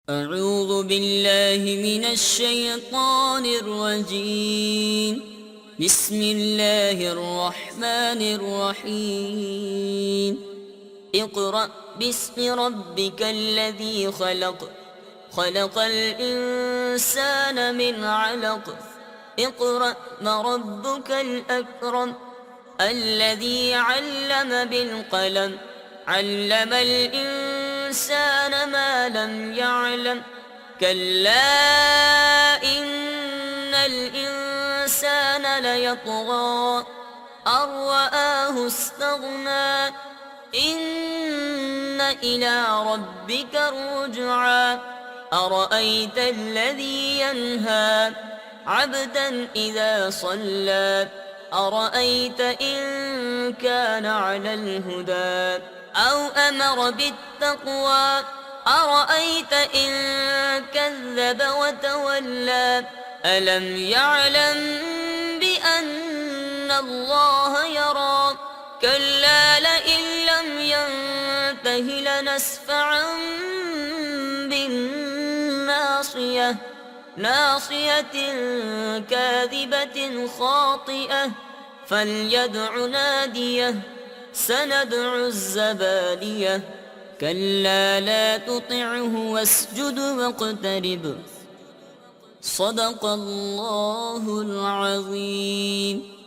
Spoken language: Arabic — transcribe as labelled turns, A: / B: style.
A: أعوذ بالله من الشيطان الرجيم. بسم الله الرحمن الرحيم. اقرأ باسم ربك الذي خلق، خلق الإنسان من علق. اقرأ وربك الأكرم، الذي علم بالقلم، علم الإنسان ما لم يعلم. كلا إن الإنسان ليطغى أن رآه استغنى. إن إلى ربك الرجعى. أرأيت الذي ينهى عبدا إذا صلى. أرأيت إن كان على الهدى أو أمر بالتقوى. أرأيت إن كذب وتولى. ألم يعلم بأن الله يرى. كلا لئن لم ينته لنسفعا بالناصية، ناصية كاذبة خاطئة. فليدع ناديه، سندع الزبانية. كلا لا تطعه واسجد واقترب. صدق الله العظيم.